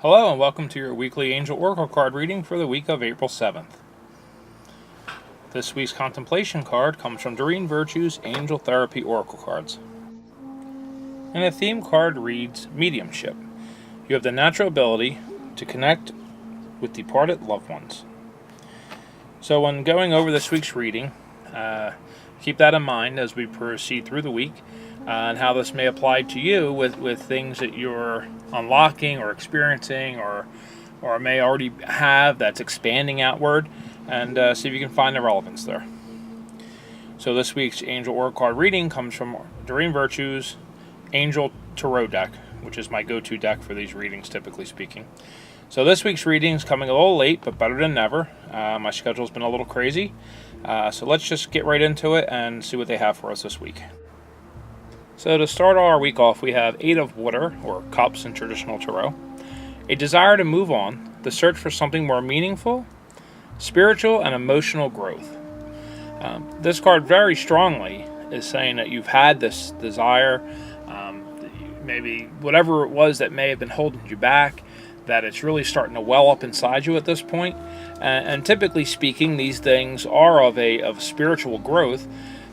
Hello and welcome to your weekly Angel Oracle card reading for the week of April 7th. This week's contemplation card comes from Doreen Virtue's Angel Therapy Oracle cards. And the theme card reads Mediumship. You have the natural ability to connect with departed loved ones. So when going over this week's reading, keep that in mind as we proceed through the week and how this may apply to you with things that you're unlocking or experiencing or may already have that's expanding outward, and see if you can find the relevance there. So this week's Angel Oracle card reading comes from Doreen Virtue's Angel Tarot deck, which is my go-to deck for these readings, typically speaking. So this week's reading is coming a little late, but better than never. My schedule's been a little crazy, so let's just get right into it and see what they have for us this week. So to start our week off, we have 8 of Water, or Cups in traditional tarot. A desire to move on, the search for something more meaningful, spiritual, and emotional growth. This card very strongly is saying that you've had this desire, maybe whatever it was that may have been holding you back, that it's really starting to well up inside you at this point. And typically speaking, these things are of spiritual growth.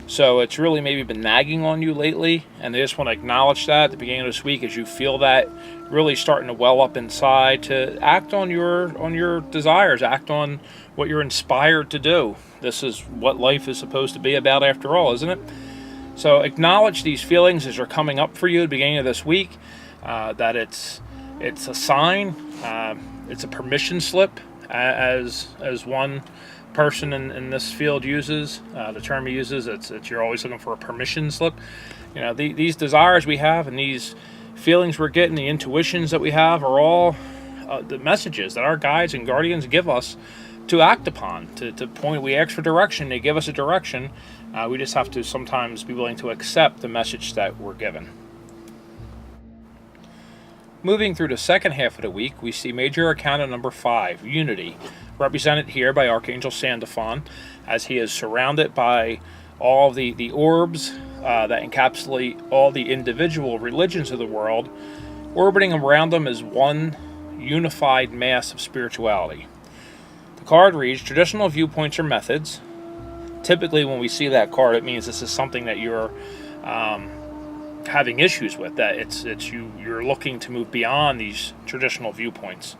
So it's really maybe been nagging on you lately, and they just want to acknowledge that at the beginning of this week as you feel that really starting to well up inside, to act on your desires, act on what you're inspired to do. This is what life is supposed to be about after all, isn't it? So acknowledge these feelings as they're coming up for you at the beginning of this week, that it's a sign, it's a permission slip, as one person in this field uses, the term he uses, it's you're always looking for a permission slip. You know, these desires we have and these feelings we're getting, the intuitions that we have are all the messages that our guides and guardians give us to act upon, to point. We ask for direction, they give us a direction. We just have to sometimes be willing to accept the message that we're given. Moving through the second half of the week, we see Major Arcana number 5, Unity, represented here by Archangel Sandalphon, as he is surrounded by all the orbs that encapsulate all the individual religions of the world. Orbiting around them is one unified mass of spirituality. The card reads, traditional viewpoints or methods. Typically when we see that card, it means this is something that you're having issues with, that you're looking to move beyond these traditional viewpoints.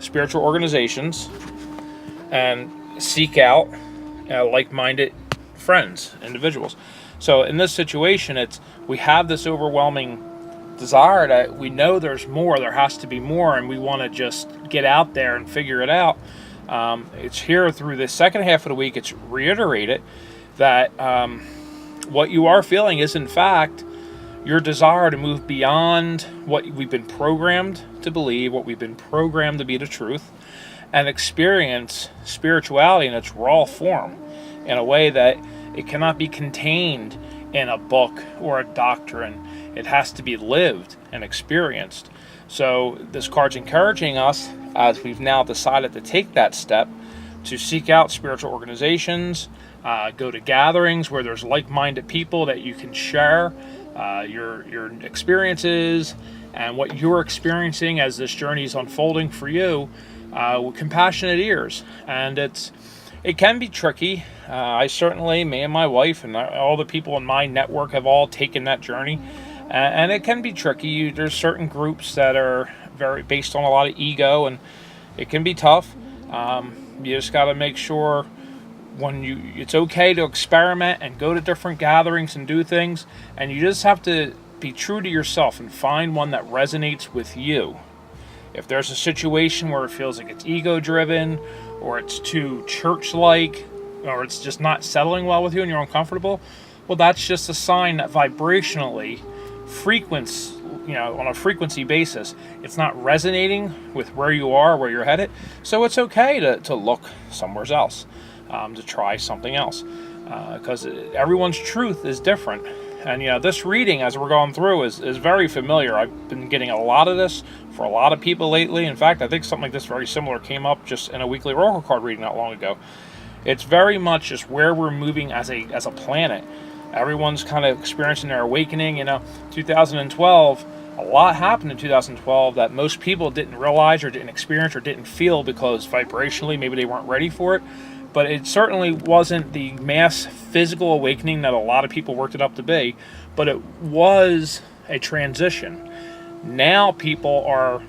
Spiritual organizations, and seek out like-minded friends, individuals. So in this situation, we have this overwhelming desire that we know there's more, there has to be more, and we want to just get out there and figure it out. It's here through the second half of the week, it's reiterated that what you are feeling is in fact your desire to move beyond what we've been programmed to believe, what we've been programmed to be the truth, and experience spirituality in its raw form in a way that it cannot be contained in a book or a doctrine. It has to be lived and experienced. So this card's encouraging us, as we've now decided to take that step, to seek out spiritual organizations, go to gatherings where there's like-minded people that you can share your experiences and what you're experiencing as this journey is unfolding for you, with compassionate ears. And it can be tricky. I certainly, me and my wife and all the people in my network have all taken that journey, and it can be tricky. There's certain groups that are very based on a lot of ego, and it can be tough. You just got to make sure it's okay to experiment and go to different gatherings and do things, and you just have to be true to yourself and find one that resonates with you. If there's a situation where it feels like it's ego-driven, or it's too church-like, or it's just not settling well with you and you're uncomfortable, well, that's just a sign that vibrationally, on a frequency basis, it's not resonating with where you are, where you're headed. So it's okay to look somewhere else. To try something else, because everyone's truth is different. And this reading, as we're going through, is very familiar. I've been getting a lot of this for a lot of people lately. In fact, I think something like this very similar came up just in a weekly oracle card reading not long ago. It's very much just where we're moving as a planet. Everyone's kind of experiencing their awakening. 2012 A lot happened in 2012 that most people didn't realize or didn't experience or didn't feel because vibrationally maybe they weren't ready for it. But it certainly wasn't the mass physical awakening that a lot of people worked it up to be, but it was a transition. Now people are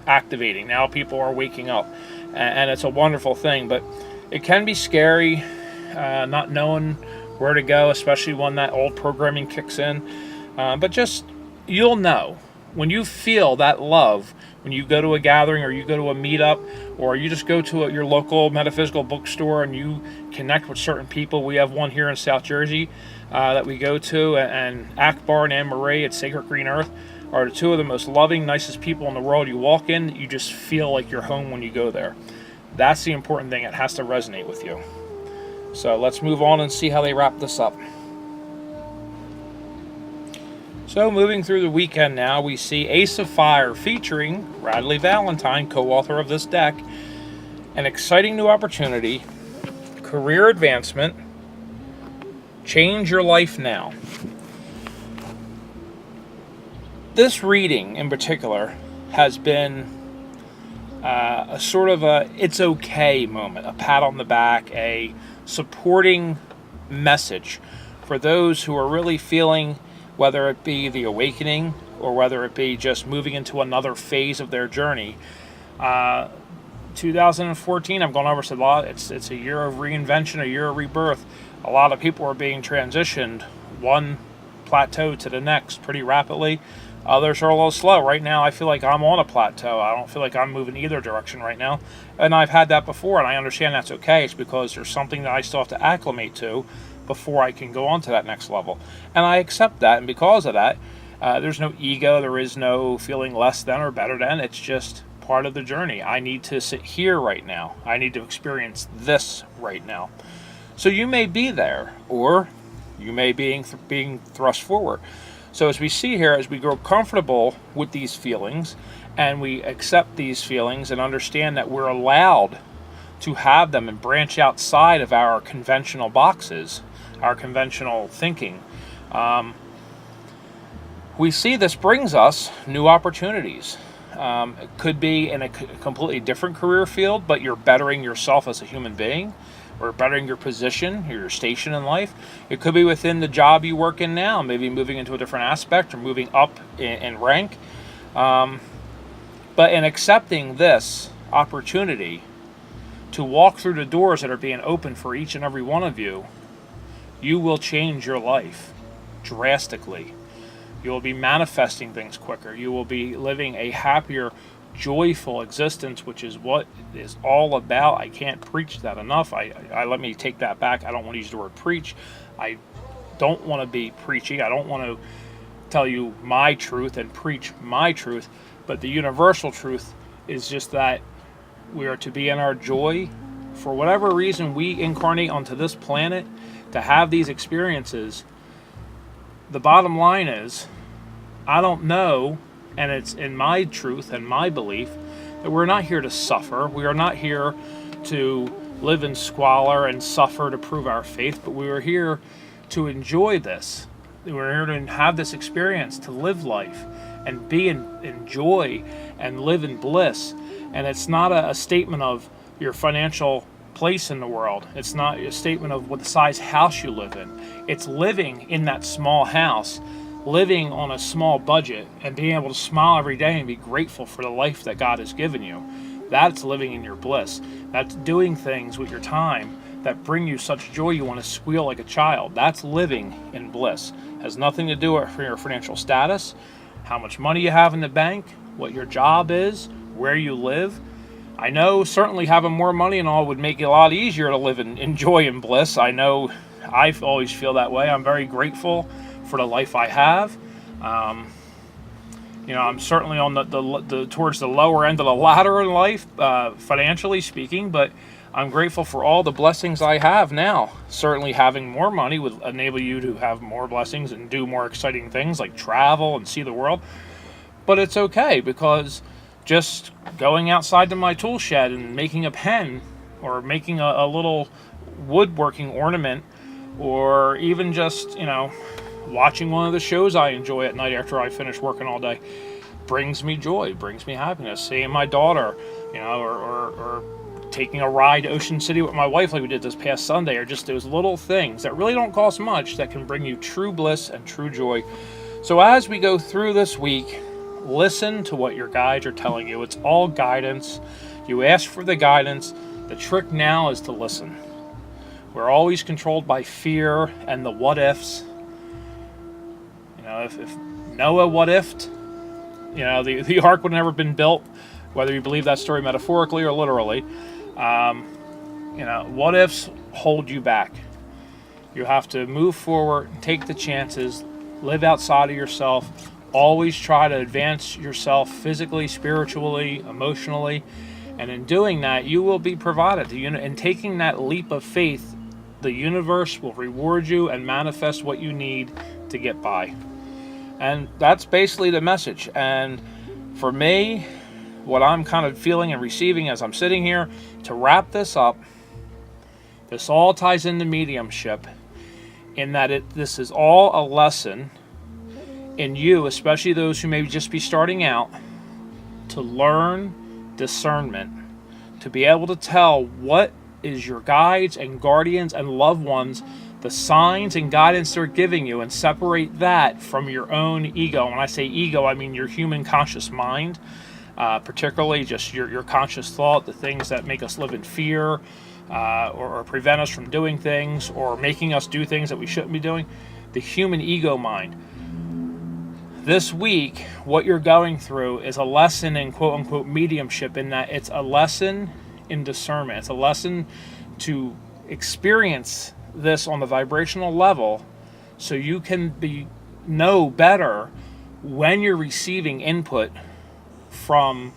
activating. Now people are waking up, and it's a wonderful thing. But it can be scary, not knowing where to go, especially when that old programming kicks in. But just, you'll know when you feel that love. When you go to a gathering, or you go to a meetup, or you just go to your local metaphysical bookstore and you connect with certain people. We have one here in South Jersey that we go to, and Akbar and Anne Marie at Sacred Green Earth are the two of the most loving, nicest people in the world. You walk in, you just feel like you're home when you go there. That's the important thing. It has to resonate with you. So let's move on and see how they wrap this up. So moving through the weekend now, we see Ace of Fire featuring Radleigh Valentine, co-author of this deck. An exciting new opportunity, career advancement, change your life now. This reading in particular has been a sort of a it's okay moment, a pat on the back, a supporting message for those who are really feeling, whether it be the awakening or whether it be just moving into another phase of their journey. 2014, I've gone over this a lot, it's a year of reinvention, a year of rebirth. A lot of people are being transitioned one plateau to the next pretty rapidly. Others are a little slow. Right now, I feel like I'm on a plateau. I don't feel like I'm moving either direction right now. And I've had that before, and I understand that's okay. It's because there's something that I still have to acclimate to before I can go on to that next level. And I accept that, and because of that, there's no ego, there is no feeling less than or better than. It's just part of the journey. I need to sit here right now. I need to experience this right now. So you may be there, or you may be being thrust forward. So as we see here, as we grow comfortable with these feelings, and we accept these feelings and understand that we're allowed to have them and branch outside of our conventional boxes, our conventional thinking, we see this brings us new opportunities. It could be in a completely different career field, but you're bettering yourself as a human being, or bettering your position, your station in life. It could be within the job you work in now, maybe moving into a different aspect or moving up in rank. But in accepting this opportunity to walk through the doors that are being opened for each and every one of you, you will change your life drastically. You will be manifesting things quicker. You will be living a happier, joyful existence, which is what it is all about. I can't preach that enough. I let me take that back. I don't want to use the word preach. I don't want to be preachy. I don't want to tell you my truth and preach my truth, but the universal truth is just that we are to be in our joy. For whatever reason we incarnate onto this planet to have these experiences, the bottom line is, I don't know, and it's in my truth and my belief that we're not here to suffer. We are not here to live in squalor and suffer to prove our faith, but we are here to enjoy this. We're here to have this experience, to live life and be in joy and live in bliss. And it's not a statement of your financial place in the world. It's not a statement of what the size house you live in. It's living in that small house, living on a small budget, and being able to smile every day and be grateful for the life that God has given you. That's living in your bliss. That's doing things with your time that bring you such joy you want to squeal like a child. That's living in bliss. It has nothing to do with your financial status, how much money you have in the bank, what your job is, where you live. I know certainly having more money and all would make it a lot easier to live in joy and bliss. I know I always feel that way. I'm very grateful for the life I have. I'm certainly on the towards the lower end of the ladder in life, financially speaking, but I'm grateful for all the blessings I have now. Certainly having more money would enable you to have more blessings and do more exciting things like travel and see the world. But it's okay, because just going outside to my tool shed and making a pen, or making a little woodworking ornament, or even just, Watching one of the shows I enjoy at night after I finish working all day brings me joy, brings me happiness. Seeing my daughter, or taking a ride to Ocean City with my wife like we did this past Sunday, or just those little things that really don't cost much that can bring you true bliss and true joy. So as we go through this week, listen to what your guides are telling you. It's all guidance. You ask for the guidance. The trick now is to listen. We're always controlled by fear and the what ifs. If Noah what ifed, the ark would have never been built, whether you believe that story metaphorically or literally. What ifs hold you back. You have to move forward, take the chances, live outside of yourself. Always try to advance yourself physically, spiritually, emotionally. And in doing that, you will be provided. In taking that leap of faith, the universe will reward you and manifest what you need to get by. And that's basically the message. And for me, what I'm kind of feeling and receiving as I'm sitting here, to wrap this up, this all ties into mediumship in that this is all a lesson in you, especially those who may just be starting out, to learn discernment, to be able to tell what is your guides and guardians and loved ones, the signs and guidance they're giving you, and separate that from your own ego. When I say ego, I mean your human conscious mind, particularly just your conscious thought, the things that make us live in fear, or prevent us from doing things, or making us do things that we shouldn't be doing, the human ego mind. This week, what you're going through is a lesson in quote-unquote mediumship, in that it's a lesson in discernment. It's a lesson to experience this on the vibrational level so you can know better when you're receiving input from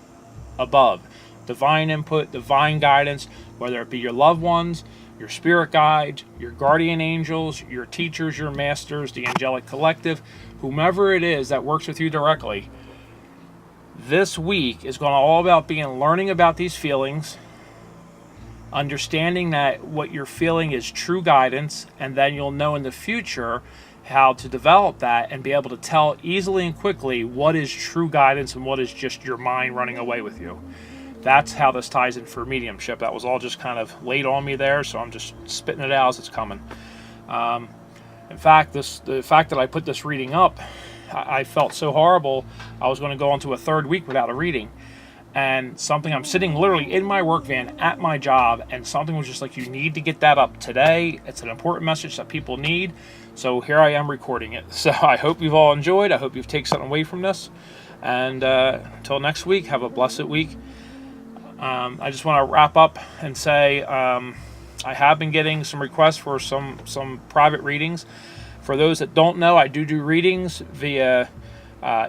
above. Divine input, divine guidance, whether it be your loved ones, your spirit guides, your guardian angels, your teachers, your masters, the Angelic Collective, whomever it is that works with you directly. This week is going to all about learning about these feelings, understanding that what you're feeling is true guidance, and then you'll know in the future how to develop that and be able to tell easily and quickly what is true guidance and what is just your mind running away with you. That's how this ties in for mediumship. That was all just kind of laid on me there, so I'm just spitting it out as it's coming. In fact, the fact that I put this reading up, I felt so horrible. I was going to go on to a third week without a reading. And I'm sitting literally in my work van at my job, and something was just like, you need to get that up today. It's an important message that people need. So here I am recording it. So I hope you've all enjoyed. I hope you've taken something away from this. And until next week, have a blessed week. I just want to wrap up and say I have been getting some requests for some private readings. For those that don't know, I do readings via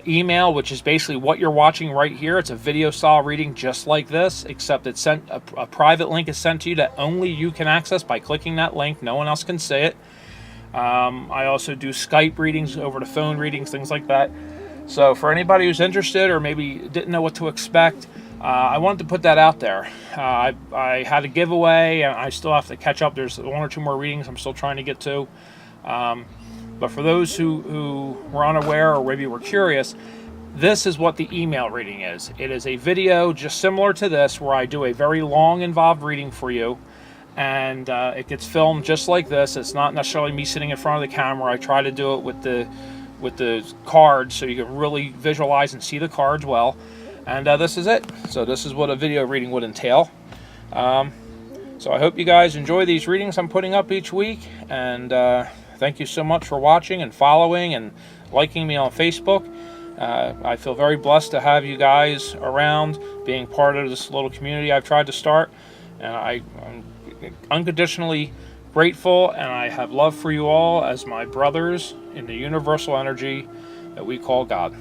email, which is basically what you're watching right here. It's a video style reading just like this, except it's sent a private link is sent to you that only you can access by clicking that link. No one else can see it. I also do Skype readings, over the phone readings, things like that. So for anybody who's interested or maybe didn't know what to expect, I wanted to put that out there. I had a giveaway, and I still have to catch up. There's one or two more readings I'm still trying to get to. But for those who were unaware or maybe were curious, this is what the email reading is. It is a video just similar to this, where I do a very long, involved reading for you. And it gets filmed just like this. It's not necessarily me sitting in front of the camera. I try to do it with the cards, so you can really visualize and see the cards well. And this is it. So this is what a video reading would entail. So I hope you guys enjoy these readings I'm putting up each week. And thank you so much for watching and following and liking me on Facebook. I feel very blessed to have you guys around, being part of this little community I've tried to start. And I'm unconditionally grateful, and I have love for you all as my brothers in the universal energy that we call God.